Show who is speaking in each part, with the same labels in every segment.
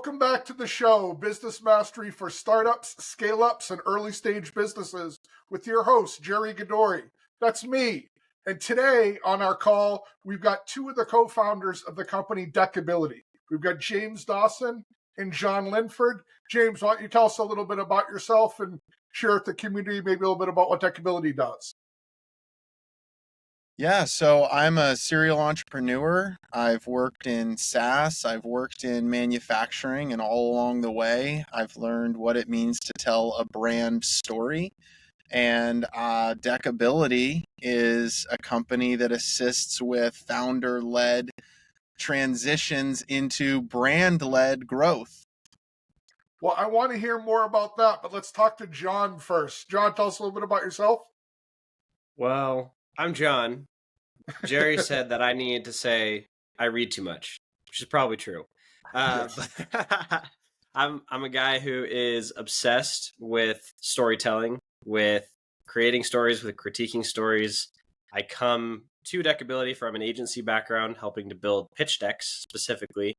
Speaker 1: Welcome back to the show, Business Mastery for Startups, Scale-Ups, and Early Stage Businesses with your host, Jerry Gadori. That's me. And today on our call, we've got two of the co-founders of the company Deckability. We've got James Dawson and John Linford. James, why don't you tell us a little bit about yourself and share with the community maybe a little bit about what Deckability does?
Speaker 2: Yeah, so I'm a serial entrepreneur. I've worked in SaaS, I've worked in manufacturing, and all along the way, I've learned what it means to tell a brand story. And Deckability is a company that assists with founder-led transitions into brand-led growth.
Speaker 1: Well, I want to hear more about that, but let's talk to John first. John, tell us a little bit about yourself.
Speaker 3: Well, I'm John. Jerry said that I needed to say I read too much, which is probably true. But I'm a guy who is obsessed with storytelling, with creating stories, with critiquing stories. I come to Deckability from an agency background, helping to build pitch decks specifically.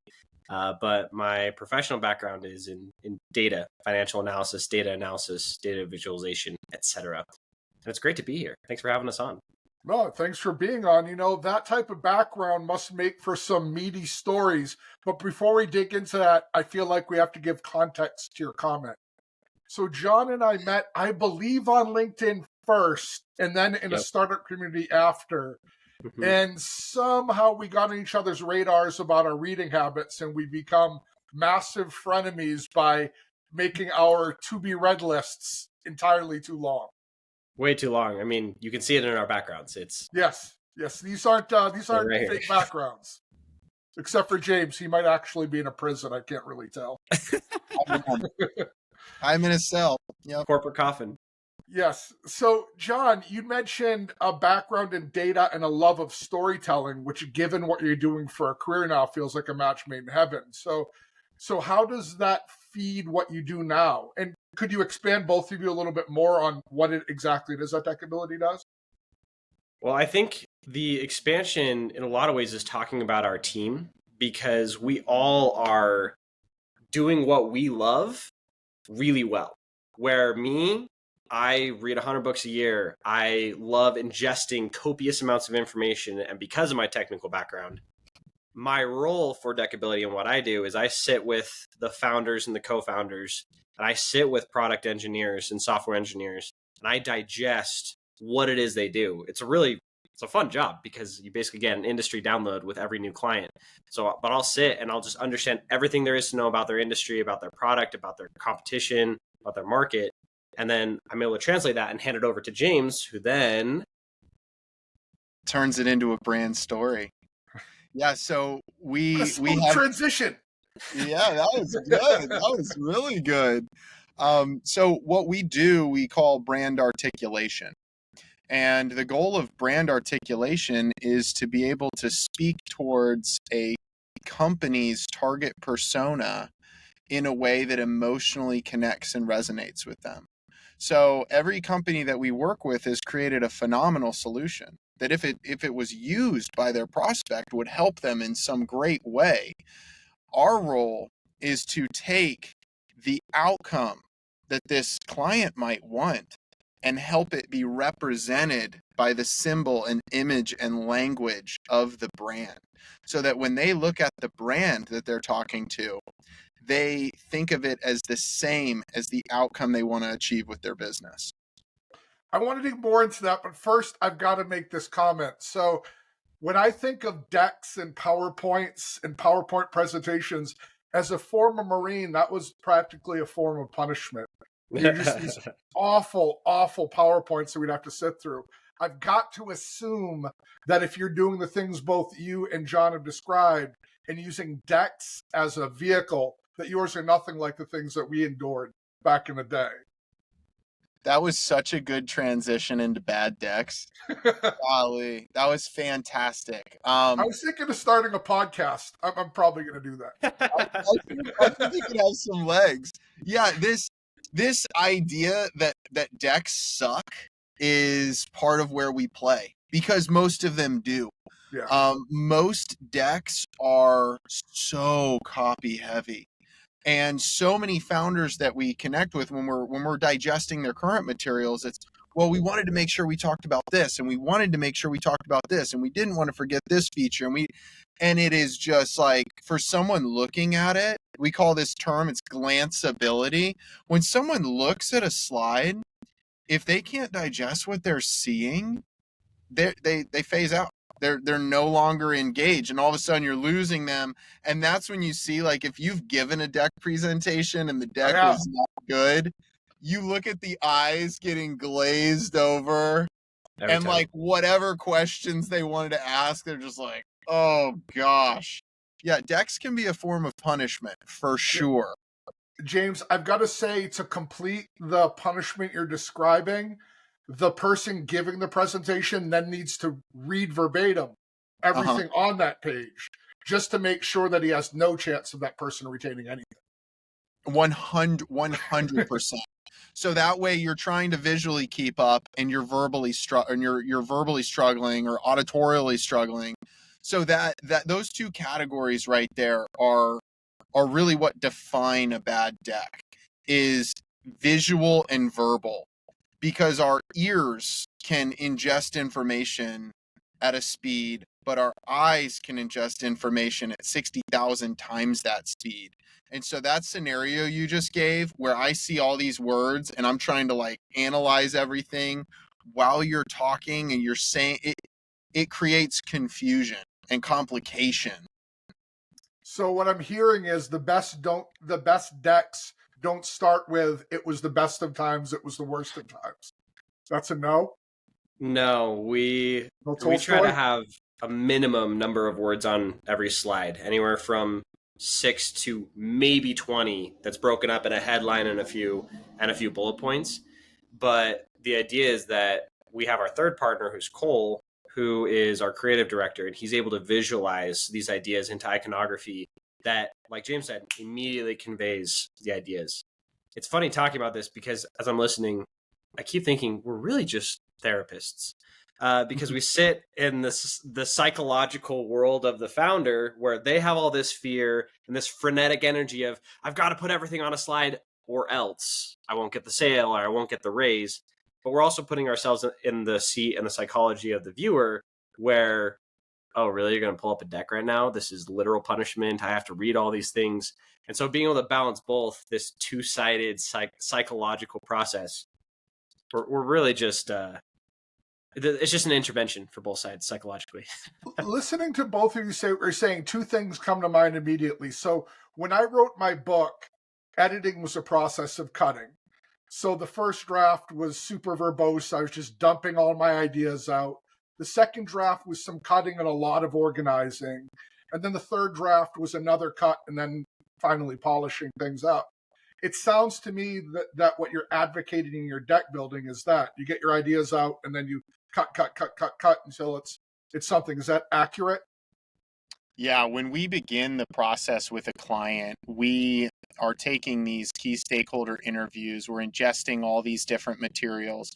Speaker 3: But my professional background is in data, financial analysis, data visualization, etc. And it's great to be here. Thanks for having us on.
Speaker 1: No, thanks for being on. You know, that type of background must make for some meaty stories. But before we dig into that, I feel like we have to give context to your comment. So John and I met, I believe, on LinkedIn first, and then in a startup community after. Mm-hmm. And somehow we got on each other's radars about our reading habits, and we become massive frenemies by making our to-be read lists entirely too long.
Speaker 3: Way too long. I mean, you can see it in our backgrounds. It's
Speaker 1: yes. These aren't right fake backgrounds, except for James. He might actually be in a prison. I can't really tell.
Speaker 2: I'm in a cell.
Speaker 3: Yep. Corporate coffin.
Speaker 1: Yes. So, John, you mentioned a background in data and a love of storytelling, which, given what you're doing for a career now, feels like a match made in heaven. So how does that feed what you do now? And could you expand, both of you, a little bit more on what exactly it is that Deckability does?
Speaker 3: Well, I think the expansion in a lot of ways is talking about our team, because we all are doing what we love really well. Where I read 100 books a year. I love ingesting copious amounts of information. And because of my technical background, my role for Deckability and what I do is I sit with the founders and the co-founders, and I sit with product engineers and software engineers, and I digest what it is they do. It's a fun job, because you basically get an industry download with every new client. But I'll sit and I'll just understand everything there is to know about their industry, about their product, about their competition, about their market. And then I'm able to translate that and hand it over to James, who then
Speaker 2: turns it into a brand story. Yeah, so we have
Speaker 1: transition.
Speaker 2: Yeah, that was good. That was really good. So what we do, we call brand articulation. And the goal of brand articulation is to be able to speak towards a company's target persona in a way that emotionally connects and resonates with them. So every company that we work with has created a phenomenal solution that if it was used by their prospect would help them in some great way. Our role is to take the outcome that this client might want and help it be represented by the symbol and image and language of the brand, so that when they look at the brand that they're talking to, they think of it as the same as the outcome they want to achieve with their business.
Speaker 1: I want to dig more into that, but first I've got to make this comment. So when I think of decks and PowerPoints and PowerPoint presentations, as a former Marine, that was practically a form of punishment. They're just these awful, awful PowerPoints that we'd have to sit through. I've got to assume that if you're doing the things both you and John have described and using decks as a vehicle, that yours are nothing like the things that we endured back in the day.
Speaker 2: That was such a good transition into bad decks. Golly, that was fantastic.
Speaker 1: I was thinking of starting a podcast. I'm probably going to do that.
Speaker 2: I think it could have some legs. Yeah, this idea that decks suck is part of where we play, because most of them do.
Speaker 1: Yeah.
Speaker 2: Most decks are so copy heavy. And so many founders that we connect with when we're digesting their current materials, it's, well, we wanted to make sure we talked about this, and we wanted to make sure we talked about this, and we didn't want to forget this feature. And it is just like, for someone looking at it, we call this term, it's glanceability. When someone looks at a slide, if they can't digest what they're seeing, they phase out. They're no longer engaged, and all of a sudden you're losing them. And that's when you see, like, if you've given a deck presentation and the deck was not good, you look at the eyes getting glazed over,
Speaker 3: Every
Speaker 2: and
Speaker 3: time.
Speaker 2: like whatever questions they wanted to ask, they're just like, oh gosh. Yeah, decks can be a form of punishment for sure.
Speaker 1: James, I've got to say, to complete the punishment you're describing, the person giving the presentation then needs to read verbatim everything on that page, just to make sure that he has no chance of that person retaining anything.
Speaker 2: 100%. So that way you're trying to visually keep up, and you're verbally you're verbally struggling or auditorially struggling. So that those two categories right there are really what define a bad deck, is visual and verbal, because our ears can ingest information at a speed, but our eyes can ingest information at 60,000 times that speed. And so that scenario you just gave, where I see all these words and I'm trying to like analyze everything while you're talking and you're saying it, it creates confusion and complication.
Speaker 1: So what I'm hearing is the best decks don't start with "it was the best of times, it was the worst of times." That's a no?
Speaker 3: No, we
Speaker 1: No
Speaker 3: try
Speaker 1: Tolstoy?
Speaker 3: to have a minimum number of words on every slide, anywhere from 6 to maybe 20, that's broken up in a headline and a few bullet points. But the idea is that we have our third partner, who's Cole, who is our creative director, and he's able to visualize these ideas into iconography that, like James said, immediately conveys the ideas. It's funny talking about this because as I'm listening, I keep thinking we're really just therapists, because we sit in the psychological world of the founder, where they have all this fear and this frenetic energy of, I've got to put everything on a slide or else I won't get the sale or I won't get the raise. But we're also putting ourselves in the seat and the psychology of the viewer, where, oh, really? You're going to pull up a deck right now? This is literal punishment. I have to read all these things. And so being able to balance both this two-sided psychological process, we're really just it's just an intervention for both sides psychologically.
Speaker 1: Listening to both of you say what you're saying, two things come to mind immediately. So when I wrote my book, editing was a process of cutting. So the first draft was super verbose. I was just dumping all my ideas out. The second draft was some cutting and a lot of organizing. And then the third draft was another cut and then finally polishing things up. It sounds to me that what you're advocating in your deck building is that you get your ideas out and then you cut until it's something. Is that accurate?
Speaker 2: Yeah, when we begin the process with a client, we are taking these key stakeholder interviews, we're ingesting all these different materials,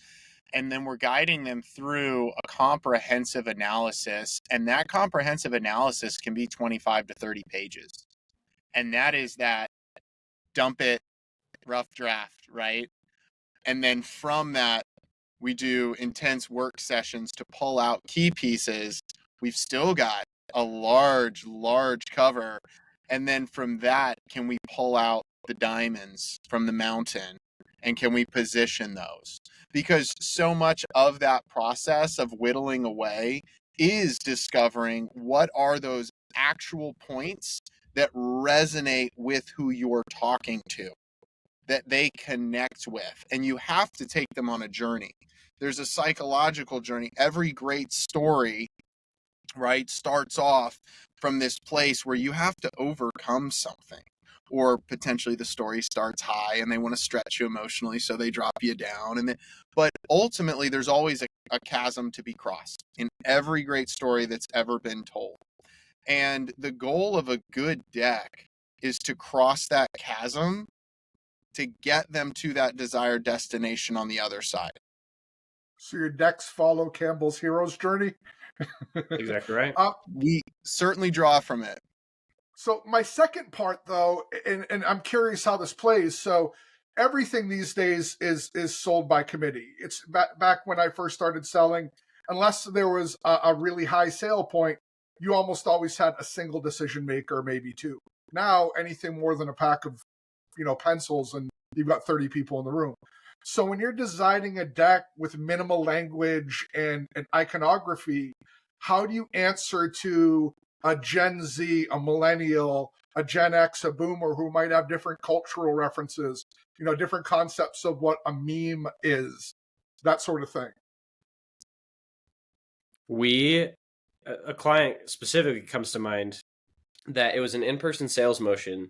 Speaker 2: and then we're guiding them through a comprehensive analysis. And that comprehensive analysis can be 25 to 30 pages. And that is that dump it, rough draft, right? And then from that, we do intense work sessions to pull out key pieces. We've still got a large cover. And then from that, can we pull out the diamonds from the mountain? And can we position those? Because so much of that process of whittling away is discovering what are those actual points that resonate with who you're talking to, that they connect with. And you have to take them on a journey. There's a psychological journey. Every great story, right, starts off from this place where you have to overcome something. Or potentially the story starts high and they want to stretch you emotionally, so they drop you down. But ultimately, there's always a chasm to be crossed in every great story that's ever been told. And the goal of a good deck is to cross that chasm to get them to that desired destination on the other side.
Speaker 1: So your decks follow Campbell's hero's journey?
Speaker 3: Exactly right.
Speaker 2: We certainly draw from it.
Speaker 1: So my second part, though, and I'm curious how this plays. So everything these days is sold by committee. It's back when I first started selling, unless there was a really high sale point, you almost always had a single decision maker, maybe two. Now anything more than a pack of pencils, and you've got 30 people in the room. So when you're designing a deck with minimal language and iconography, how do you answer to a Gen Z, a millennial, a Gen X, a boomer who might have different cultural references, different concepts of what a meme is, that sort of thing?
Speaker 3: A client specifically comes to mind that it was an in-person sales motion,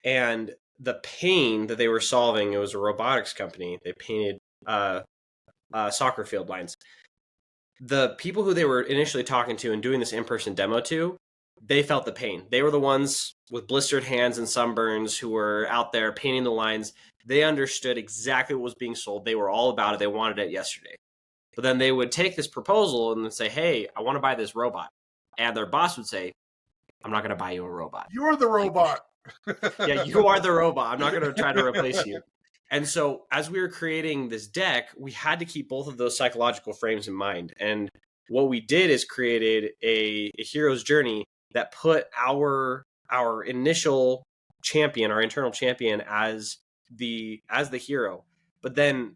Speaker 3: and the pain that they were solving, it was a robotics company. They painted soccer field lines. The people who they were initially talking to and doing this in-person demo to, they felt the pain. They were the ones with blistered hands and sunburns who were out there painting the lines. They understood exactly what was being sold. They were all about it. They wanted it yesterday. But then they would take this proposal and then say, hey, I want to buy this robot. And their boss would say, I'm not going to buy you a robot.
Speaker 1: You're the robot.
Speaker 3: Yeah, you are the robot. I'm not going to try to replace you. And so as we were creating this deck, we had to keep both of those psychological frames in mind. And what we did is created a hero's journey that put our initial champion, our internal champion, as the hero. But then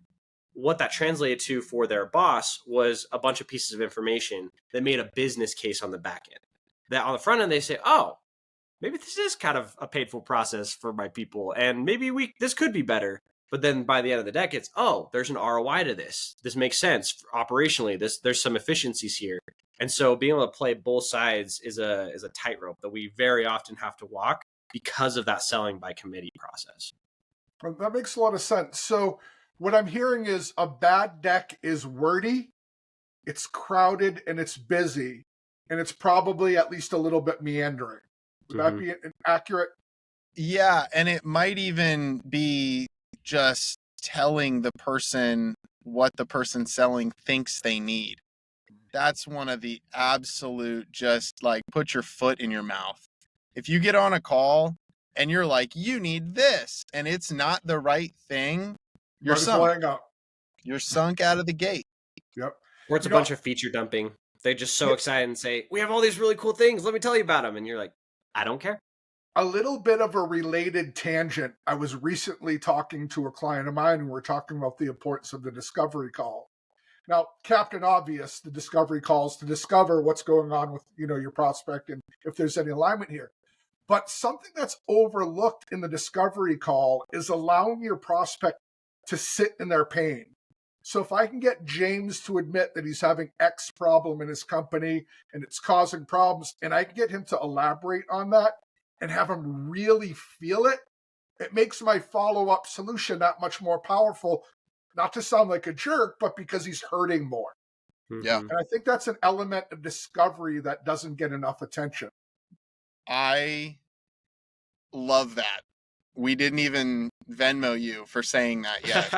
Speaker 3: what that translated to for their boss was a bunch of pieces of information that made a business case on the back end. That on the front end, they say, oh, maybe this is kind of a painful process for my people, and maybe this could be better. But then by the end of the deck, it's, oh, there's an ROI to this. This makes sense operationally. There's some efficiencies here. And so being able to play both sides is a tightrope that we very often have to walk because of that selling by committee process.
Speaker 1: Well, that makes a lot of sense. So what I'm hearing is a bad deck is wordy, it's crowded, and it's busy, and it's probably at least a little bit meandering. Would that be accurate?
Speaker 2: Yeah, and it might even be just telling the person what the person selling thinks they need. That's one of the absolute, just like, put your foot in your mouth. If you get on a call and you're like, you need this, and it's not the right thing, you're sunk. You're sunk out of the gate.
Speaker 1: Yep.
Speaker 3: Or it's a bunch of feature dumping. They're just so excited and say, we have all these really cool things. Let me tell you about them. And you're like, I don't care.
Speaker 1: A little bit of a related tangent. I was recently talking to a client of mine, and we're talking about the importance of the discovery call. Now, Captain Obvious, the discovery calls to discover what's going on with, your prospect and if there's any alignment here. But something that's overlooked in the discovery call is allowing your prospect to sit in their pain. So if I can get James to admit that he's having X problem in his company and it's causing problems, and I can get him to elaborate on that and have him really feel it, it makes my follow-up solution that much more powerful, not to sound like a jerk, but because he's hurting more.
Speaker 2: Yeah.
Speaker 1: And I think that's an element of discovery that doesn't get enough attention.
Speaker 2: I love that. We didn't even Venmo you for saying that yet.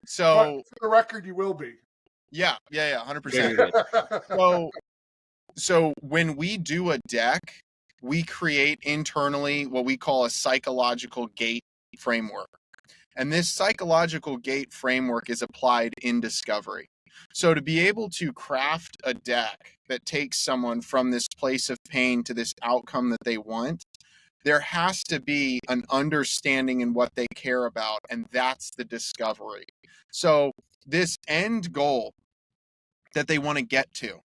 Speaker 2: So,
Speaker 1: but for the record, you will be.
Speaker 2: Yeah, 100%. So when we do a deck, we create internally what we call a psychological gate framework. And this psychological gate framework is applied in discovery. So to be able to craft a deck that takes someone from this place of pain to this outcome that they want, there has to be an understanding in what they care about, and that's the discovery. So this end goal that they want to get to,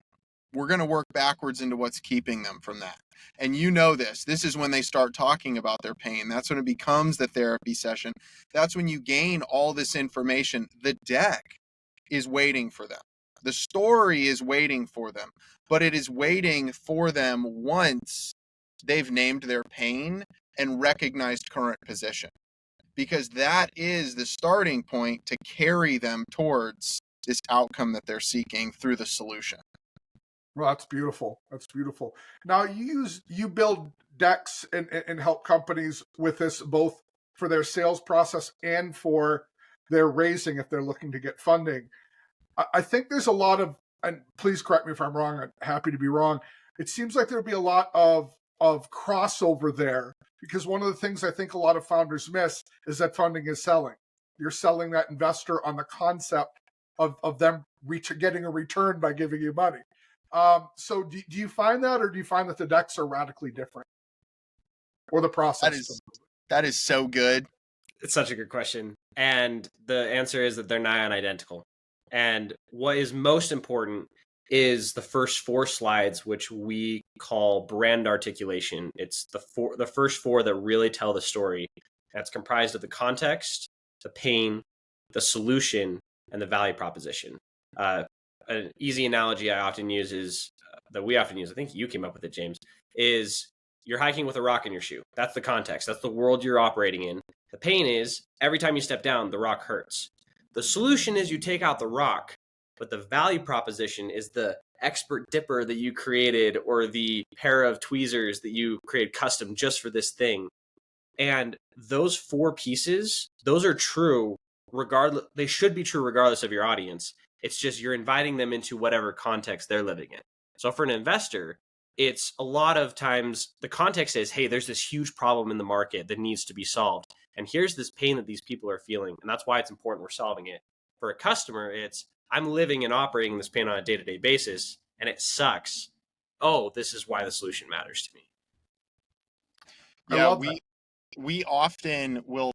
Speaker 2: we're going to work backwards into what's keeping them from that. And this is when they start talking about their pain. That's when it becomes the therapy session. That's when you gain all this information. The deck is waiting for them. The story is waiting for them, but it is waiting for them once they've named their pain and recognized current position, because that is the starting point to carry them towards this outcome that they're seeking through the solution.
Speaker 1: Well, that's beautiful. That's beautiful. Now you build decks and help companies with this, both for their sales process and for their raising if they're looking to get funding. I think there's a lot of, and please correct me if I'm wrong, I'm happy to be wrong. It seems like there'd be a lot of of crossover there, because one of the things I think a lot of founders miss is that funding is selling. You're selling that investor on the concept of them getting a return by giving you money. So do you find that, or do you find that the decks are radically different, or the process?
Speaker 2: That is so good.
Speaker 3: It's such a good question. And the answer is that they're nigh on identical. And what is most important is the first 4 slides, which we call brand articulation. It's the first 4 that really tell the story. That's comprised of the context, the pain, the solution, and the value proposition. An easy analogy I often use is that we often use, I think you came up with it, James, is you're hiking with a rock in your shoe. That's the context. That's the world you're operating in. The pain is every time you step down, the rock hurts. The solution is you take out the rock, but the value proposition is the expert dipper that you created, or the pair of tweezers that you created custom just for this thing. And those 4 pieces, those are true regardless. They should be true regardless of your audience. It's just you're inviting them into whatever context they're living in. So for an investor, it's a lot of times the context is, hey, there's this huge problem in the market that needs to be solved. And here's this pain that these people are feeling. And that's why it's important we're solving it. For a customer, it's, I'm living and operating this pain on a day-to-day basis, and it sucks. Oh, this is why the solution matters to me.
Speaker 2: Yeah, we often will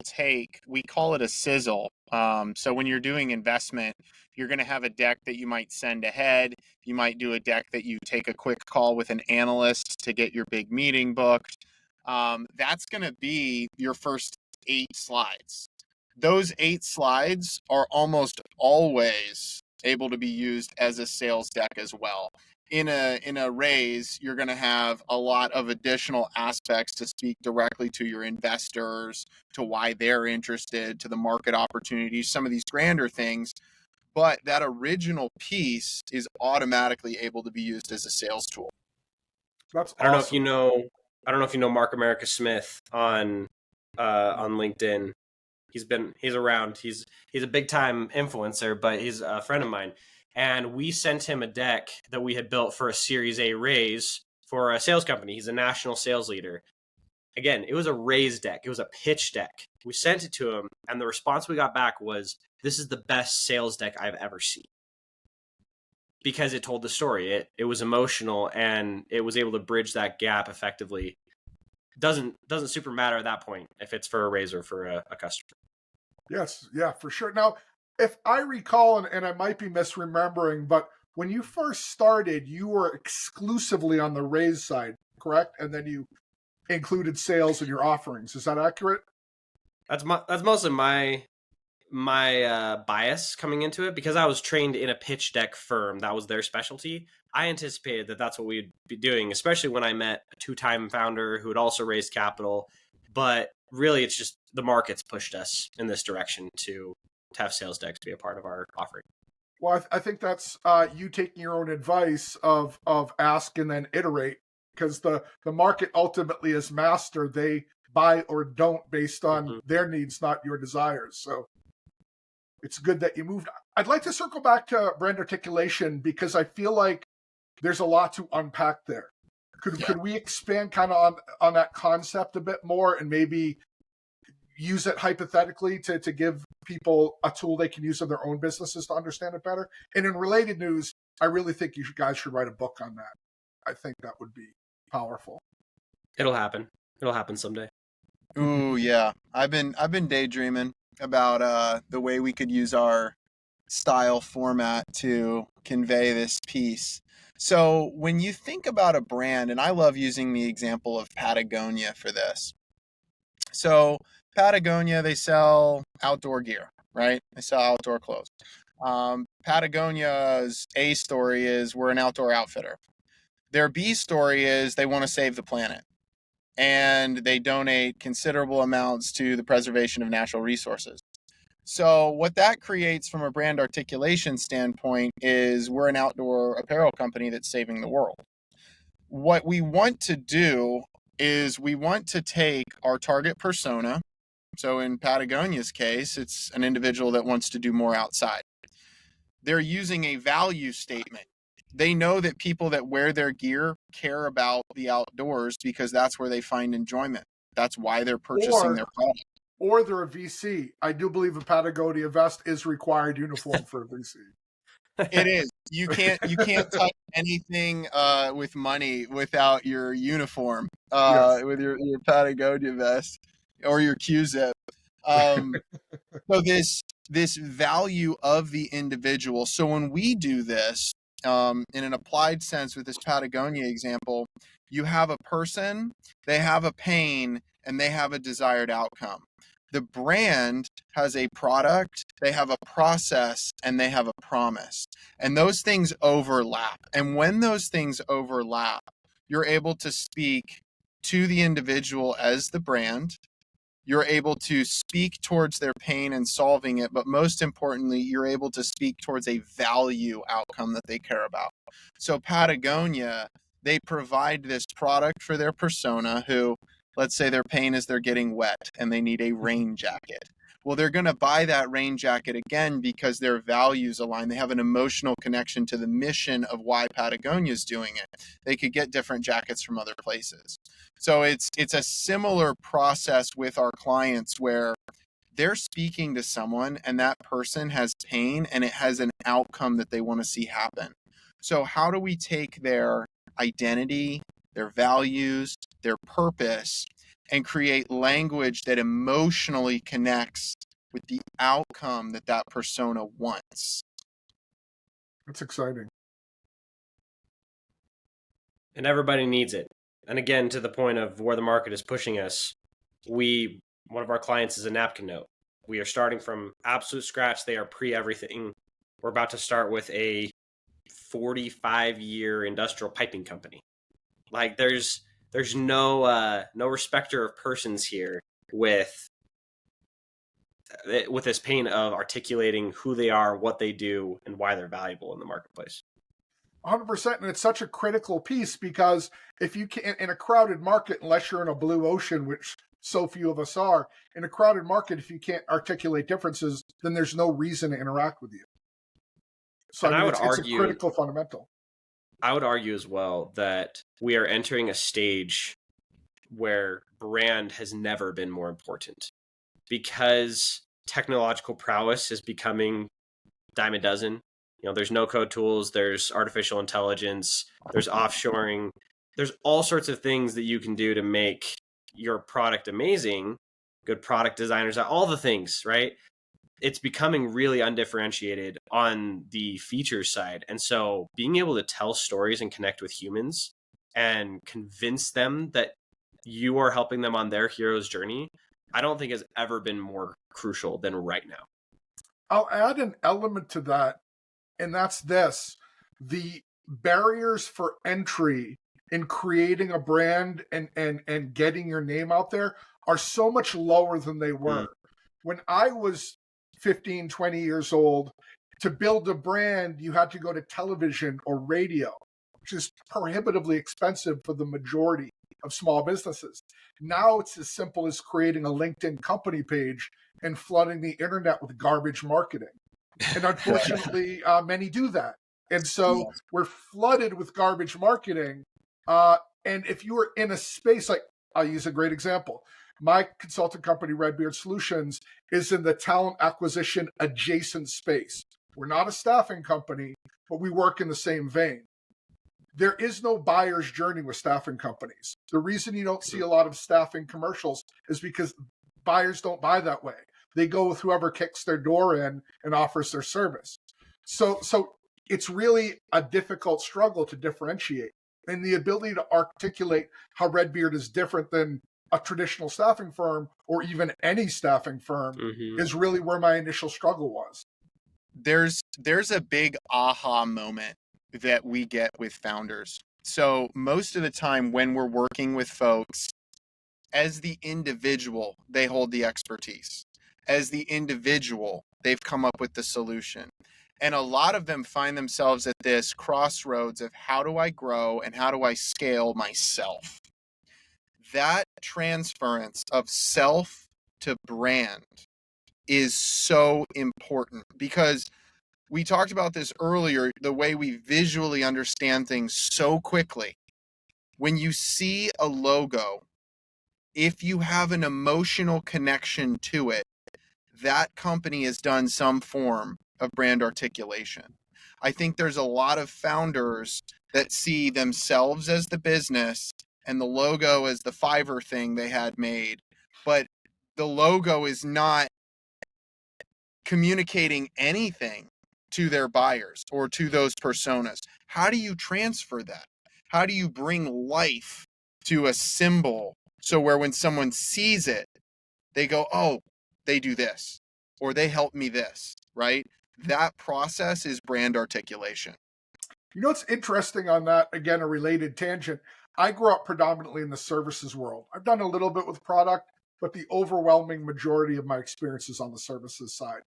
Speaker 2: we call it a sizzle. So when you're doing investment, you're going to have a deck that you might send ahead. You might do a deck that you take a quick call with an analyst to get your big meeting booked. That's going to be your first 8 slides. Those 8 slides are almost always able to be used as a sales deck as well. In a raise, you're going to have a lot of additional aspects to speak directly to your investors, to why they're interested, to the market opportunities, some of these grander things. But that original piece is automatically able to be used as a sales tool.
Speaker 1: That's awesome.
Speaker 3: I don't know if you know Mark America Smith on LinkedIn. He's around. He's a big time influencer, but he's a friend of mine. And we sent him a deck that we had built for a Series A raise for a sales company. He's a national sales leader. Again, it was a raise deck. It was a pitch deck. We sent it to him, and the response we got back was, this is the best sales deck I've ever seen. Because it told the story. It was emotional, and it was able to bridge that gap effectively. Doesn't super matter at that point if it's for a raise or for a customer.
Speaker 1: Yes, yeah, for sure. Now, if I recall, and I might be misremembering, but when you first started, you were exclusively on the raise side, correct? And then you included sales in your offerings. Is that accurate?
Speaker 3: That's mostly my bias coming into it, because I was trained in a pitch deck firm. That was their specialty. I anticipated that that's what we'd be doing, especially when I met a 2-time founder who had also raised capital. But really, it's just the market's pushed us in this direction to have sales decks be a part of our offering.
Speaker 1: Well, I think that's you taking your own advice of ask and then iterate, because the market ultimately is master. They buy or don't based on their needs, not your desires. So it's good that you moved. I'd like to circle back to brand articulation, because I feel like there's a lot to unpack there. Could we expand kind of on that concept a bit more, and maybe use it hypothetically to give people a tool they can use in their own businesses to understand it better? And in related news, I really think you guys should write a book on that. I think that would be powerful.
Speaker 3: It'll happen. It'll happen someday.
Speaker 2: Ooh, yeah. I've been daydreaming about the way we could use our style format to convey this piece. So when you think about a brand, and I love using the example of Patagonia for this. So Patagonia, they sell outdoor gear, right? They sell outdoor clothes. Patagonia's A story is we're an outdoor outfitter. Their B story is they want to save the planet, and they donate considerable amounts to the preservation of natural resources. So what that creates from a brand articulation standpoint is we're an outdoor apparel company that's saving the world. What we want to do is we want to take our target persona. So in Patagonia's case, it's an individual that wants to do more outside. They're using a value statement They know that people that wear their gear care about the outdoors because that's where they find enjoyment. That's why they're purchasing
Speaker 1: Or
Speaker 2: their product.
Speaker 1: or they're a VC. I do believe a Patagonia vest is required uniform for a VC.
Speaker 2: It is. You can't touch anything with money without your uniform,
Speaker 1: Yes.
Speaker 2: with your Patagonia vest or your Q-zip. Um, so this value of the individual. So when we do this, in an applied sense with this Patagonia example, you have a person, they have a pain, and they have a desired outcome. The brand has a product, they have a process, and they have a promise. And those things overlap. And when those things overlap, you're able to speak to the individual as the brand. You're able to speak towards their pain and solving it, but most importantly, you're able to speak towards a value outcome that they care about. So Patagonia, they provide this product for their persona who, let's say their pain is they're getting wet and they need a rain jacket. Well, they're going to buy that rain jacket again because their values align. They have an emotional connection to the mission of why Patagonia is doing it. They could get different jackets from other places. So it's a similar process with our clients where they're speaking to someone and that person has pain and it has an outcome that they want to see happen. So how do we take their identity, their values, their purpose, and create language that emotionally connects with the outcome that that persona wants?
Speaker 1: That's exciting.
Speaker 3: And everybody needs it. And again, to the point of where the market is pushing us, one of our clients is a napkin note. We are starting from absolute scratch. They are pre-everything. We're about to start with a 45-year industrial piping company. Like there's no respecter of persons here with this pain of articulating who they are, what they do, and why they're valuable in the marketplace.
Speaker 1: 100%. And it's such a critical piece because if you can, in a crowded market, unless you're in a blue ocean, which so few of us are, in a crowded market, if you can't articulate differences, then there's no reason to interact with you. So
Speaker 3: And
Speaker 1: I mean,
Speaker 3: I would
Speaker 1: it's
Speaker 3: argue,
Speaker 1: a critical fundamental.
Speaker 3: I would argue as well that we are entering a stage where brand has never been more important because technological prowess is becoming dime a dozen. There's no code tools, there's artificial intelligence, there's offshoring, there's all sorts of things that you can do to make your product amazing, good product designers, all the things, right? It's becoming really undifferentiated on the features side. And so being able to tell stories and connect with humans and convince them that you are helping them on their hero's journey, I don't think has ever been more crucial than right now.
Speaker 1: I'll add an element to that, and that's this. The barriers for entry in creating a brand and getting your name out there are so much lower than they were. When I was 15, 20 years old, to build a brand, you had to go to television or radio, which is prohibitively expensive for the majority of small businesses. Now it's as simple as creating a LinkedIn company page and flooding the internet with garbage marketing. And unfortunately, many do that. And so we're flooded with garbage marketing. And if you were in a space like, I'll use a great example. My consulting company, Redbeard Solutions, is in the talent acquisition adjacent space. We're not a staffing company, but we work in the same vein. There is no buyer's journey with staffing companies. The reason you don't see a lot of staffing commercials is because buyers don't buy that way. They go with whoever kicks their door in and offers their service. So it's really a difficult struggle to differentiate. And the ability to articulate how Redbeard is different than a traditional staffing firm or even any staffing firm is really where my initial struggle was.
Speaker 2: There's a big aha moment that we get with founders. So most of the time when we're working with folks, as the individual, they hold the expertise. As the individual, they've come up with the solution. And a lot of them find themselves at this crossroads of how do I grow and how do I scale myself? That transference of self to brand is so important because we talked about this earlier, the way we visually understand things so quickly. When you see a logo, if you have an emotional connection to it, that company has done some form of brand articulation. I think there's a lot of founders that see themselves as the business and the logo as the Fiverr thing they had made, but the logo is not communicating anything to their buyers or to those personas. How do you transfer that? How do you bring life to a symbol so where when someone sees it, they go, oh, they do this, or they help me this, right? That process is brand articulation.
Speaker 1: You know what's interesting on that? Again, a related tangent. I grew up predominantly in the services world. I've done a little bit with product, but the overwhelming majority of my experience is on the services side.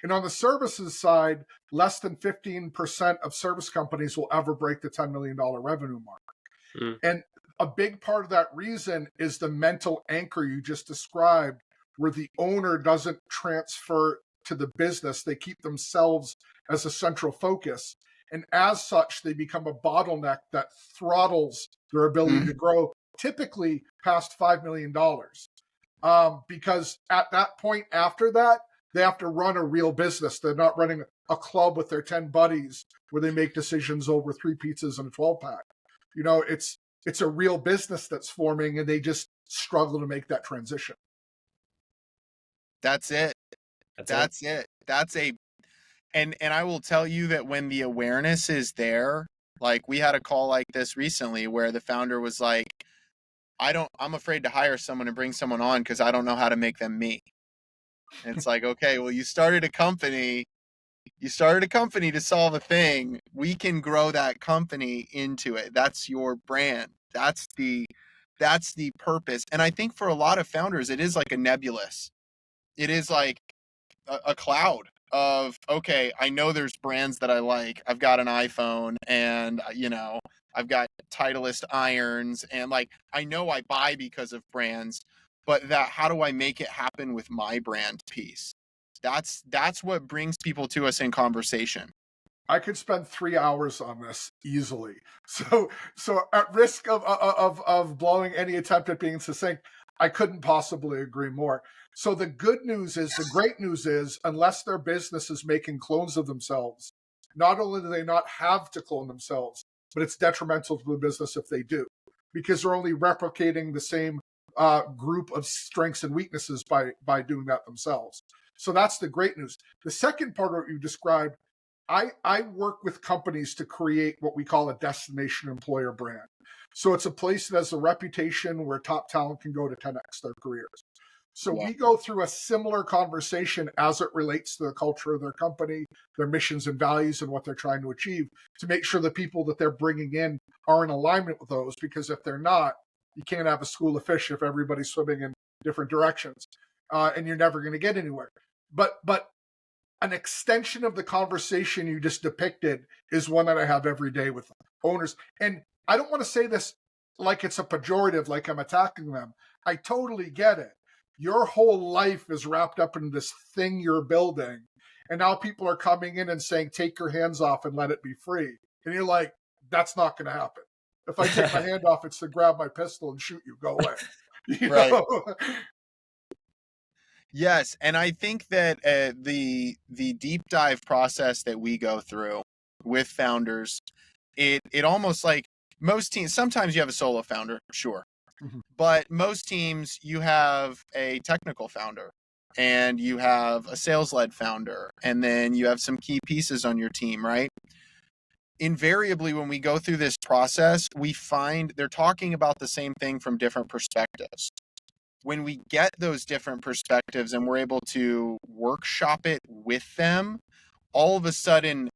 Speaker 1: And on the services side, less than 15% of service companies will ever break the $10 million revenue mark.
Speaker 3: Mm.
Speaker 1: And a big part of that reason is the mental anchor you just described, where the owner doesn't transfer to the business. They keep themselves as a central focus. And as such, they become a bottleneck that throttles their ability to grow, typically past $5 million. Because at that point after that, they have to run a real business. They're not running a club with their 10 buddies where they make decisions over 3 pizzas and a 12-pack. You know, it's a real business that's forming, and they just struggle to make that transition.
Speaker 2: That's it.
Speaker 3: That's it.
Speaker 2: That's a and I will tell you that when the awareness is there, like we had a call like this recently where the founder was like, I'm afraid to hire someone and bring someone on because I don't know how to make them me. And it's like, okay, well, you started a company to solve a thing. We can grow that company into it. That's your brand. That's the purpose. And I think for a lot of founders, it is like a nebulous. It is like a cloud of, okay, I know there's brands that I like. I've got an iPhone and, I've got Titleist irons and like, I know I buy because of brands, but how do I make it happen with my brand piece? That's what brings people to us in conversation.
Speaker 1: I could spend 3 hours on this easily. So at risk of blowing any attempt at being succinct, I couldn't possibly agree more. So the great news is, unless their business is making clones of themselves, not only do they not have to clone themselves, but it's detrimental to the business if they do, because they're only replicating the same group of strengths and weaknesses by doing that themselves. So that's the great news. The second part of what you described, I work with companies to create what we call a destination employer brand. So it's a place that has a reputation where top talent can go to 10x their careers. So we go through a similar conversation as it relates to the culture of their company, their missions and values, and what they're trying to achieve, to make sure the people that they're bringing in are in alignment with those. Because if they're not, you can't have a school of fish if everybody's swimming in different directions, and you're never going to get anywhere. But an extension of the conversation you just depicted is one that I have every day with owners. And I don't want to say this like it's a pejorative, like I'm attacking them. I totally get it. Your whole life is wrapped up in this thing you're building. And now people are coming in and saying, take your hands off and let it be free. And you're like, that's not going to happen. If I take my hand off, it's to grab my pistol and shoot you. Go away.
Speaker 2: Right. Yes, and I think that the deep dive process that we go through with founders, it almost like most teams. Sometimes you have a solo founder, sure, but most teams you have a technical founder, and you have a sales-led founder, and then you have some key pieces on your team, right? Invariably, when we go through this process, we find they're talking about the same thing from different perspectives. When we get those different perspectives and we're able to workshop it with them, all of a sudden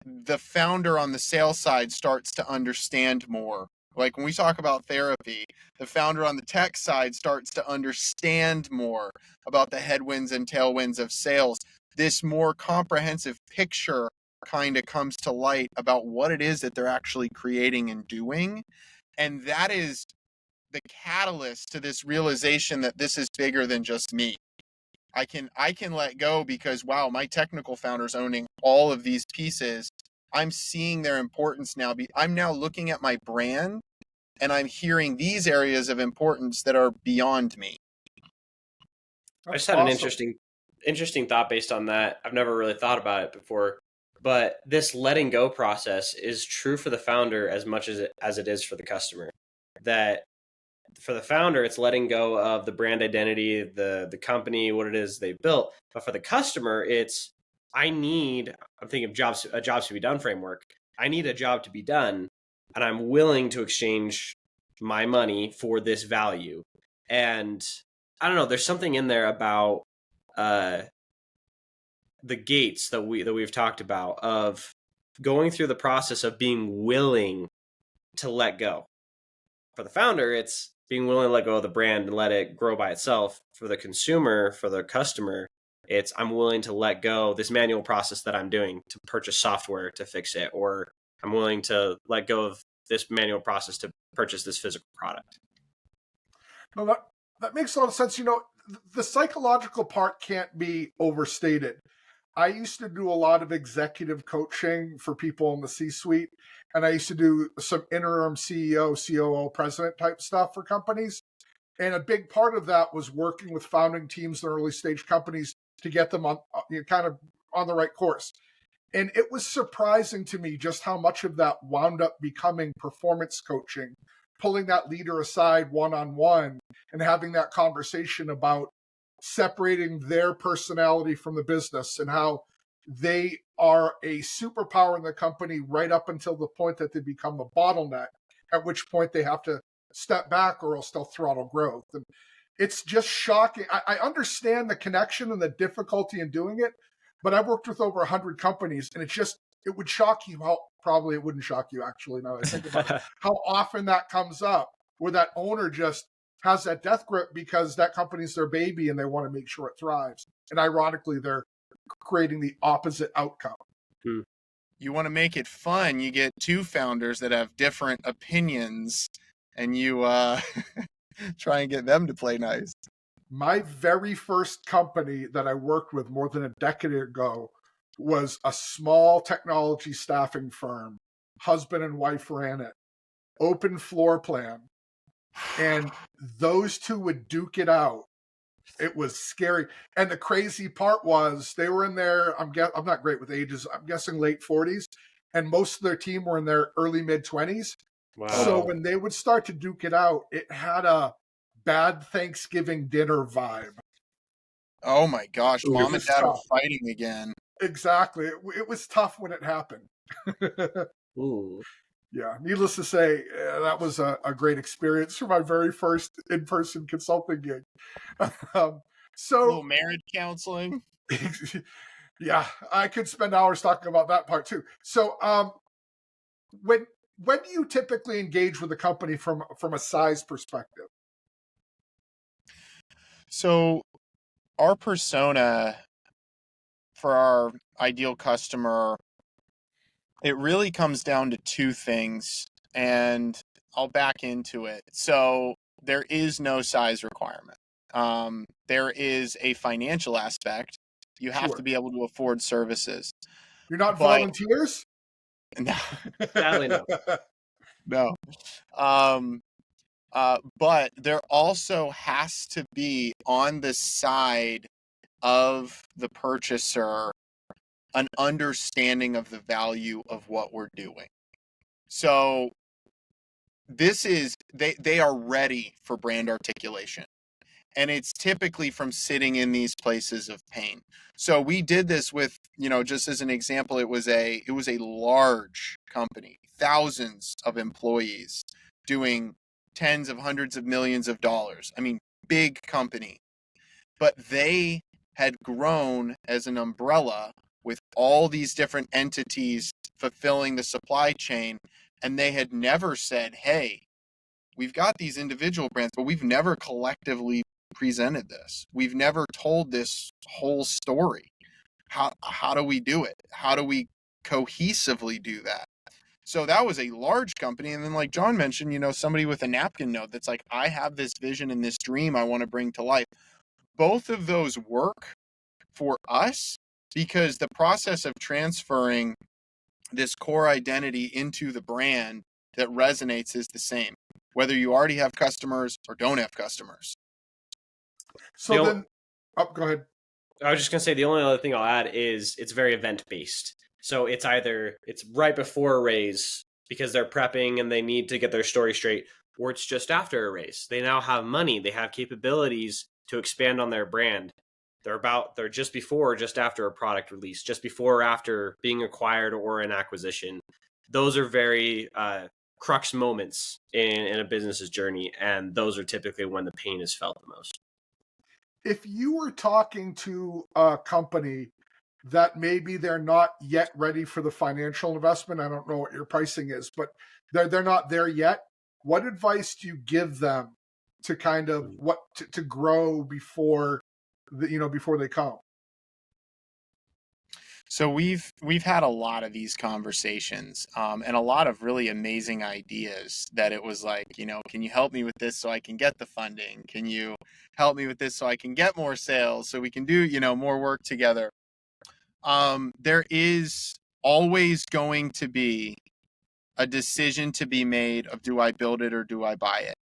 Speaker 2: the founder on the sales side starts to understand more. Like when we talk about therapy, the founder on the tech side starts to understand more about the headwinds and tailwinds of sales. This more comprehensive picture kind of comes to light about what it is that they're actually creating and doing. And that is the catalyst to this realization that this is bigger than just me. I can let go because, wow, my technical founder's owning all of these pieces. I'm seeing their importance now. I'm now looking at my brand and I'm hearing these areas of importance that are beyond me.
Speaker 3: I just had an interesting thought based on that. I've never really thought about it before, but this letting go process is true for the founder as much as it is for the customer. That for the founder, it's letting go of the brand identity, the company, what it is they built. But for the customer, I'm thinking of a jobs to be done framework. I need a job to be done, and I'm willing to exchange my money for this value. And I don't know, there's something in there about the gates that we've talked about of going through the process of being willing to let go. For the founder, it's being willing to let go of the brand and let it grow by itself. For the consumer, for the customer, it's I'm willing to let go this manual process that I'm doing to purchase software to fix it, or I'm willing to let go of this manual process to purchase this physical product.
Speaker 1: No, that makes a lot of sense. The psychological part can't be overstated. I used to do a lot of executive coaching for people in the C-suite, and I used to do some interim CEO, COO, president type stuff for companies. And a big part of that was working with founding teams and early stage companies to get them on kind of on the right course. And it was surprising to me just how much of that wound up becoming performance coaching, pulling that leader aside one-on-one and having that conversation about separating their personality from the business and how they are a superpower in the company right up until the point that they become a bottleneck, at which point they have to step back or else they'll throttle growth. And it's just shocking. I understand the connection and the difficulty in doing it, but I've worked with over 100 companies, and it would shock you how, probably it wouldn't shock you actually, now that I think about it, how often that comes up where that owner just has that death grip because that company's their baby and they want to make sure it thrives. And ironically, they're creating the opposite outcome.
Speaker 2: You want to make it fun. You get two founders that have different opinions and you try and get them to play nice.
Speaker 1: My very first company that I worked with more than a decade ago was a small technology staffing firm. Husband and wife ran it. Open floor plan. And those two would duke it out. It was scary. And the crazy part was they were in their, I'm not great with ages, I'm guessing late 40s. And most of their team were in their early mid 20s. Wow. So when they would start to duke it out, it had a bad Thanksgiving dinner vibe.
Speaker 2: Oh my gosh, mom and dad are fighting again.
Speaker 1: Exactly. It was tough when it happened.
Speaker 3: Ooh.
Speaker 1: Yeah, needless to say, that was a great experience for my very first in-person consulting gig. So,
Speaker 2: a little marriage counseling.
Speaker 1: Yeah, I could spend hours talking about that part too. So, when do you typically engage with a company from a size perspective?
Speaker 2: So, our persona for our ideal customer, it really comes down to two things, and I'll back into it. So there is no size requirement. There is a financial aspect. You have to be able to afford services.
Speaker 1: You're not volunteers?
Speaker 2: No.
Speaker 3: Sadly, no.
Speaker 2: No. But there also has to be on the side of the purchaser an understanding of the value of what we're doing. So this is, they are ready for brand articulation. And it's typically from sitting in these places of pain. So we did this with, just as an example, it was a large company, thousands of employees doing tens of hundreds of millions of dollars. I mean, big company. But they had grown as an umbrella with all these different entities fulfilling the supply chain. And they had never said, hey, we've got these individual brands, but we've never collectively presented this. We've never told this whole story. How do we do it? How do we cohesively do that? So that was a large company. And then like John mentioned, somebody with a napkin note that's like, I have this vision and this dream I want to bring to life. both of those work for us because the process of transferring this core identity into the brand that resonates is the same, whether you already have customers or don't have customers.
Speaker 1: So then, go ahead.
Speaker 3: I was just going to say the only other thing I'll add is it's very event based. So it's right before a raise because they're prepping and they need to get their story straight, or it's just after a raise. They now have money, they have capabilities to expand on their brand. They're just before or just after a product release, just before or after being acquired or an acquisition. Those are very crux moments in a business's journey, and those are typically when the pain is felt the most.
Speaker 1: If you were talking to a company that maybe they're not yet ready for the financial investment, I don't know what your pricing is, but they're not there yet, what advice do you give them to kind of to grow before before they come?
Speaker 2: So we've had a lot of these conversations and a lot of really amazing ideas that it was like, can you help me with this so I can get the funding? Can you help me with this so I can get more sales so we can do, more work together? There is always going to be a decision to be made of do I build it or do I buy it?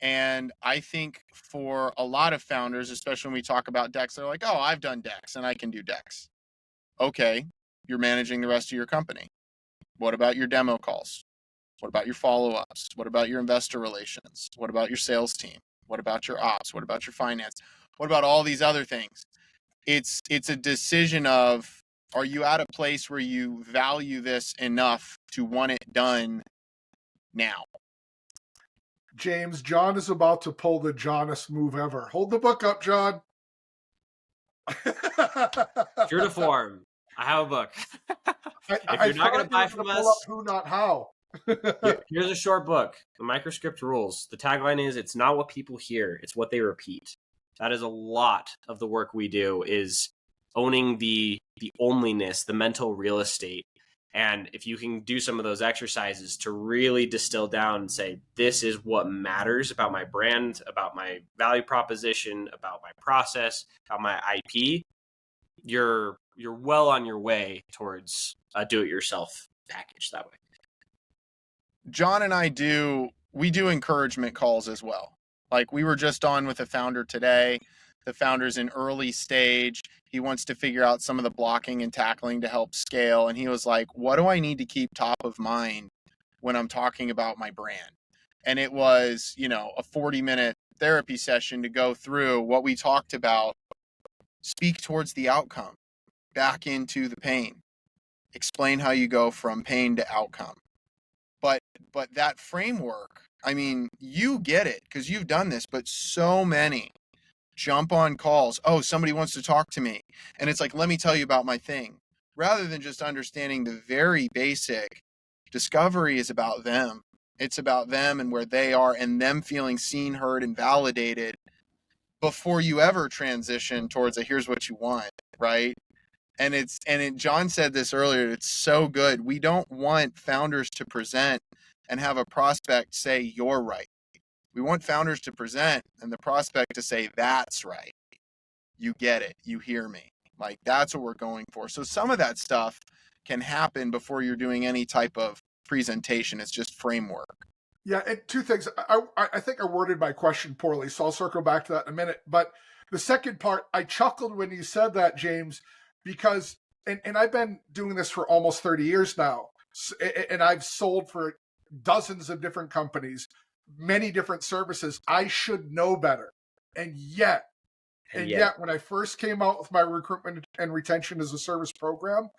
Speaker 2: And I think for a lot of founders, especially when we talk about decks, they're like, oh, I've done decks and I can do decks. Okay, you're managing the rest of your company. What about your demo calls? What about your follow-ups? What about your investor relations? What about your sales team? What about your ops? What about your finance? What about all these other things? It's a decision of, are you at a place where you value this enough to want it done now?
Speaker 1: James, John is about to pull the Johnest move ever. Hold the book up, John.
Speaker 3: True to form. I have a book. If you're not going to buy from us,
Speaker 1: who, not how.
Speaker 3: Here's a short book, The Microscript Rules. The tagline is, it's not what people hear, it's what they repeat. That is a lot of the work we do, is owning the only-ness, the mental real estate. And if you can do some of those exercises to really distill down and say, this is what matters about my brand, about my value proposition, about my process, about my IP, you're well on your way towards a do-it-yourself package that way.
Speaker 2: John and I do encouragement calls as well. Like, we were just on with a founder today. The founder's in early stage. He wants to figure out some of the blocking and tackling to help scale. And he was like, what do I need to keep top of mind when I'm talking about my brand? And it was, a 40-minute therapy session to go through what we talked about, speak towards the outcome, back into the pain, explain how you go from pain to outcome. But that framework, I mean, you get it because you've done this, but so many jump on calls. Oh, somebody wants to talk to me. And it's like, let me tell you about my thing. Rather than just understanding the very basic, discovery is about them. It's about them and where they are and them feeling seen, heard, and validated before you ever transition towards a here's what you want, right? John said this earlier, it's so good. We don't want founders to present and have a prospect say, you're right. We want founders to present and the prospect to say, that's right. You get it. You hear me. Like, that's what we're going for. So some of that stuff can happen before you're doing any type of presentation. It's just framework.
Speaker 1: Yeah, and two things. I think I worded my question poorly, so I'll circle back to that in a minute. But the second part, I chuckled when you said that, James, because, and I've been doing this for almost 30 years now, and I've sold for dozens of different companies, many different services. I should know better. And yet, when I first came out with my recruitment and retention as a service program,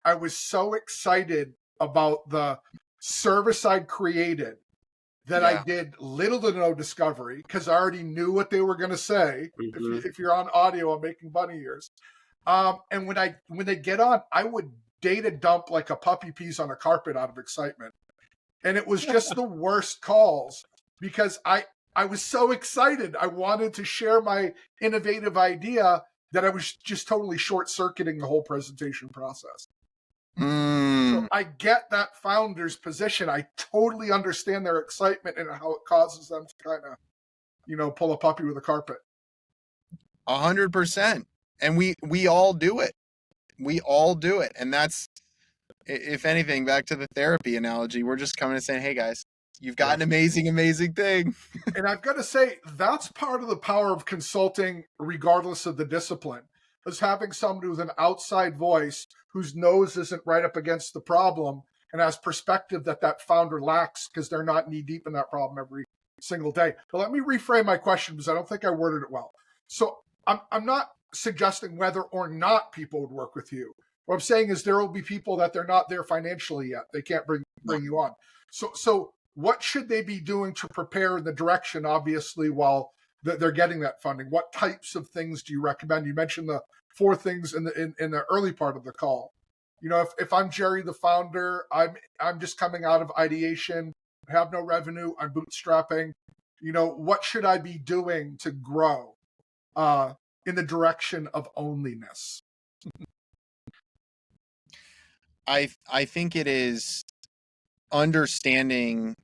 Speaker 1: I was so excited about the service I created that I did little to no discovery because I already knew what they were going to say. Mm-hmm. If you're on audio, I'm making bunny ears. And when they get on, I would data dump like a puppy pees on a carpet out of excitement. And it was just the worst calls because I was so excited. I wanted to share my innovative idea that I was just totally short-circuiting the whole presentation process. So I get that founder's position. I totally understand their excitement and how it causes them to kind of, pull a puppy with a carpet.
Speaker 2: 100%. And we all do it. We all do it. And that's, if anything, back to the therapy analogy, we're just coming and saying, hey guys, you've got an amazing, amazing thing.
Speaker 1: And I've got to say, that's part of the power of consulting, regardless of the discipline, is having somebody with an outside voice whose nose isn't right up against the problem and has perspective that founder lacks because they're not knee deep in that problem every single day. But let me reframe my question because I don't think I worded it well. So I'm not suggesting whether or not people would work with you. What I'm saying is there will be people that they're not there financially yet. They can't bring you on. So what should they be doing to prepare in the direction, obviously, while they're getting that funding? What types of things do you recommend? You mentioned the 4 things in the early part of the call. You know, if I'm Jerry, the founder, I'm just coming out of ideation, have no revenue, I'm bootstrapping. You know, what should I be doing to grow in the direction of only-ness?
Speaker 2: I think it is understanding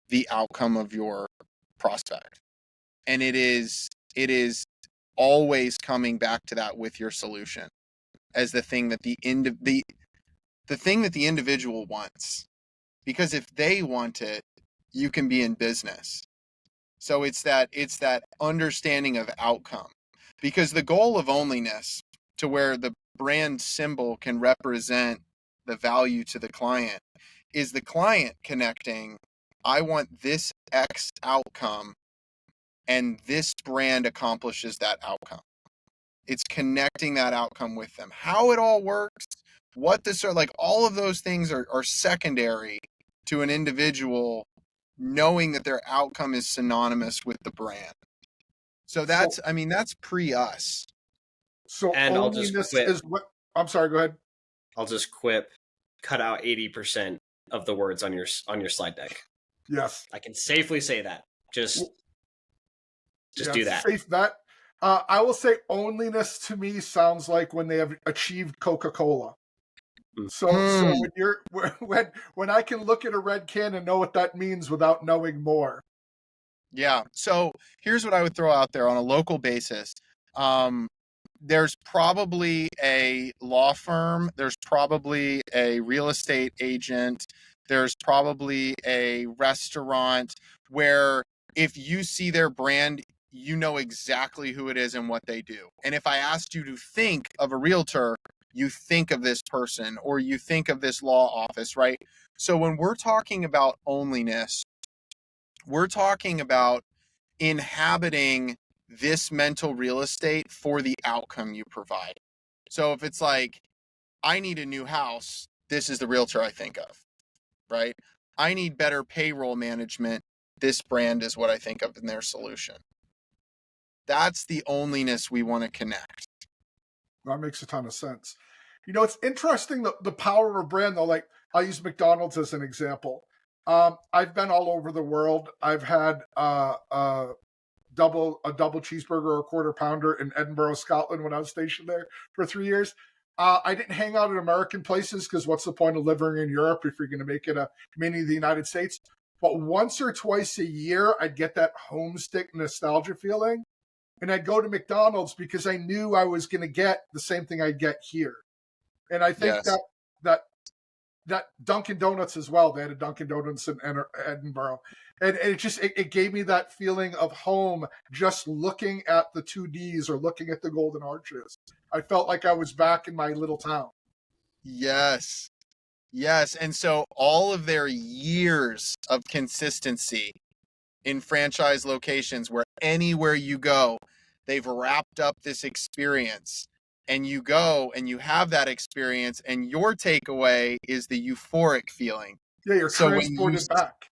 Speaker 2: the outcome of your prospect. And it is always coming back to that with your solution as the thing that the thing that the individual wants. Because if they want it, you can be in business. So it's that understanding of outcome. Because the goal of only-ness, to where the brand symbol can represent the value to the client, is the client connecting, I want this X outcome, and this brand accomplishes that outcome. It's connecting that outcome with them. How it all works, what this are like, all of those things are secondary to an individual knowing that their outcome is synonymous with the brand. So that's pre us.
Speaker 1: So
Speaker 3: And I'll just
Speaker 1: only-ness
Speaker 3: quit.
Speaker 1: is what? I'm sorry. Go ahead.
Speaker 3: I'll just quip. Cut out 80% of the words on your slide deck.
Speaker 1: Yes,
Speaker 3: I can safely say that. Just do that.
Speaker 1: Safe bet. I will say only-ness to me sounds like when they have achieved Coca-Cola. So when you're when I can look at a red can and know what that means without knowing more.
Speaker 2: Yeah. So here's what I would throw out there on a local basis. There's probably a law firm. There's probably a real estate agent. There's probably a restaurant where if you see their brand, you know exactly who it is and what they do. And if I asked you to think of a realtor, you think of this person or you think of this law office, right? So when we're talking about only-ness, we're talking about inhabiting this mental real estate for the outcome you provide. So if it's like, I need a new house, this is the realtor I think of, right? I need better payroll management, this brand is what I think of in their solution. That's the only-ness we want to connect.
Speaker 1: That makes a ton of sense. You know, it's interesting the power of a brand, though. Like, I'll use McDonald's as an example. I've been all over the world. I've had a double cheeseburger or a quarter pounder in Edinburgh, Scotland, when I was stationed there for 3 years. I didn't hang out in American places because what's the point of living in Europe if you're going to make it a mini of the United States? But once or twice a year, I'd get that homesick nostalgia feeling. And I'd go to McDonald's because I knew I was going to get the same thing I'd get here. And I think that Dunkin' Donuts as well. They had a Dunkin' Donuts in Edinburgh. And it gave me that feeling of home just looking at the 2Ds or looking at the Golden Arches. I felt like I was back in my little town.
Speaker 2: Yes. And so all of their years of consistency in franchise locations where anywhere you go, they've wrapped up this experience. And you go and you have that experience and your takeaway is the euphoric feeling.
Speaker 1: Yeah, you're transported back.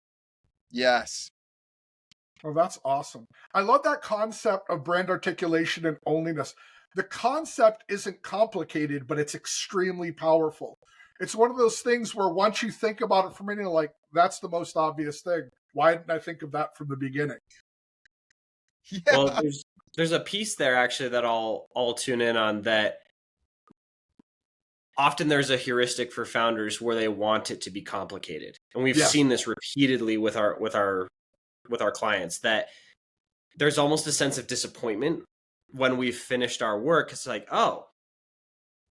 Speaker 2: Yes.
Speaker 1: Oh, that's awesome. I love that concept of brand articulation and only-ness. The concept isn't complicated, but it's extremely powerful. It's one of those things where once you think about it for a minute, you're like, that's the most obvious thing. Why didn't I think of that from the beginning?
Speaker 2: Yeah.
Speaker 3: Well, there's a piece there actually that I'll tune in on, that often there's a heuristic for founders where they want it to be complicated. And we've seen this repeatedly with our clients, that there's almost a sense of disappointment when we've finished our work, it's like, oh,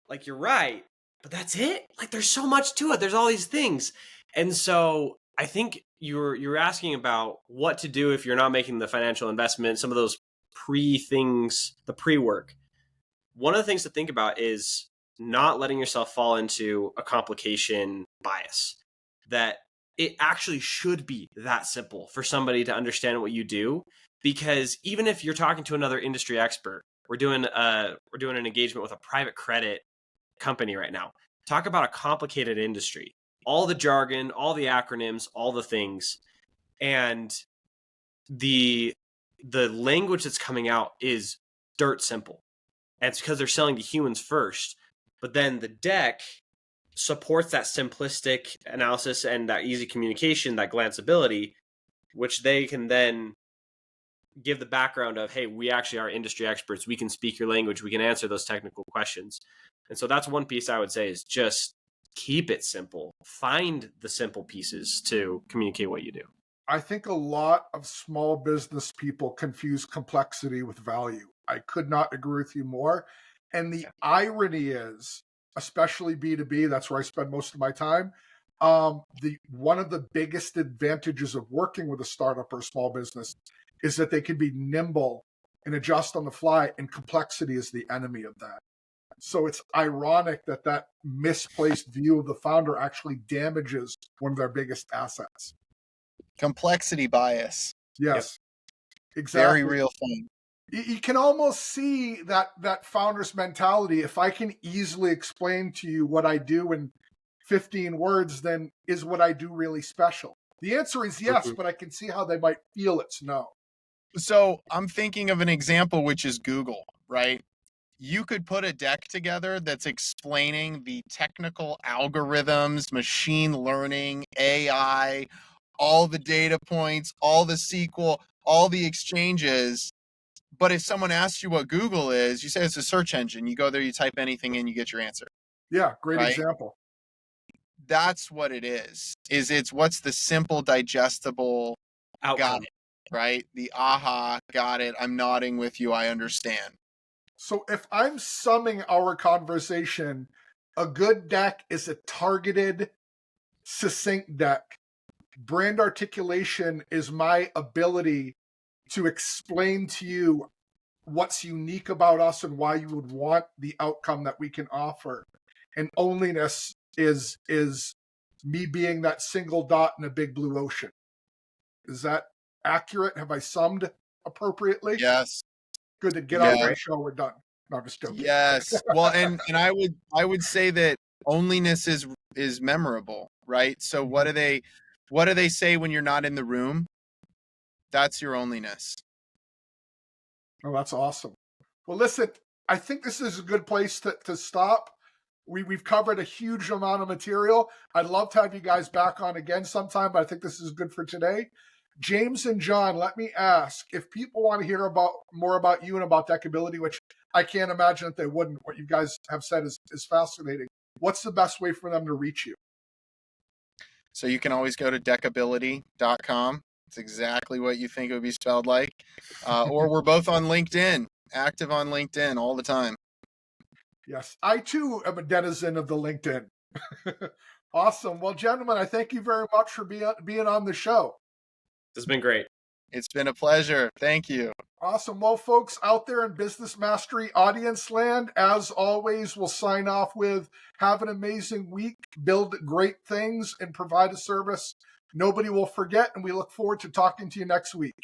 Speaker 3: like you're right, but that's it. Like there's so much to it. There's all these things. And so I think you're asking about what to do if you're not making the financial investment, some of those things, the pre-work. One of the things to think about is not letting yourself fall into a complication bias, that it actually should be that simple for somebody to understand what you do. Because even if you're talking to another industry expert, we're doing an engagement with a private credit company right now. Talk about a complicated industry, all the jargon, all the acronyms, all the things, and the language that's coming out is dirt simple. And it's because they're selling to humans first, but then the deck supports that simplistic analysis and that easy communication, that glanceability, which they can then give the background of, hey, we actually are industry experts. We can speak your language. We can answer those technical questions. And so that's one piece I would say is just keep it simple. Find the simple pieces to communicate what you do.
Speaker 1: I think a lot of small business people confuse complexity with value. I could not agree with you more. And the irony is, especially B2B, that's where I spend most of my time. One of the biggest advantages of working with a startup or a small business is that they can be nimble and adjust on the fly, and complexity is the enemy of that. So it's ironic that that misplaced view of the founder actually damages one of their biggest assets.
Speaker 2: Complexity bias.
Speaker 1: Yes, exactly.
Speaker 2: Very real thing.
Speaker 1: You can almost see that founder's mentality. If I can easily explain to you what I do in 15 words, then is what I do really special? The answer is yes, but I can see how they might feel it's no.
Speaker 2: So I'm thinking of an example, which is Google, right? You could put a deck together that's explaining the technical algorithms, machine learning, AI, all the data points, all the SQL, all the exchanges. But if someone asks you what Google is, you say it's a search engine. You go there, you type anything in, you get your answer.
Speaker 1: Yeah, great
Speaker 2: right?
Speaker 1: example.
Speaker 2: That's what it is. It's what's the simple, digestible
Speaker 3: Outcome.
Speaker 2: got it, right? The aha, got it. I'm nodding with you. I understand.
Speaker 1: So if I'm summing our conversation, a good deck is a targeted, succinct deck. Brand articulation is my ability to explain to you what's unique about us and why you would want the outcome that we can offer. And Only-ness is me being that single dot in a big blue ocean. Is that accurate? Have I summed appropriately?
Speaker 2: Yes.
Speaker 1: Good to get off my show. We're done. No, I'm just joking.
Speaker 2: Yes. Well, and I would say that Only-ness is memorable, right? So what do they say when you're not in the room? That's your Only-ness.
Speaker 1: Oh, that's awesome. Well, listen, I think this is a good place to stop. We've covered a huge amount of material. I'd love to have you guys back on again sometime, but I think this is good for today. James and John, let me ask, if people want to hear more about you and about Deckability, which I can't imagine that they wouldn't, what you guys have said is fascinating. What's the best way for them to reach you?
Speaker 2: So you can always go to deckability.com. It's exactly what you think it would be spelled like. Or we're both on LinkedIn, active on LinkedIn all the time.
Speaker 1: Yes, I too am a denizen of the LinkedIn. Awesome. Well, gentlemen, I thank you very much for being on the show.
Speaker 3: This has been great.
Speaker 2: It's been a pleasure. Thank you.
Speaker 1: Awesome. Well, folks out there in Business Mastery audience land, as always, we'll sign off with have an amazing week, build great things, and provide a service nobody will forget. And we look forward to talking to you next week.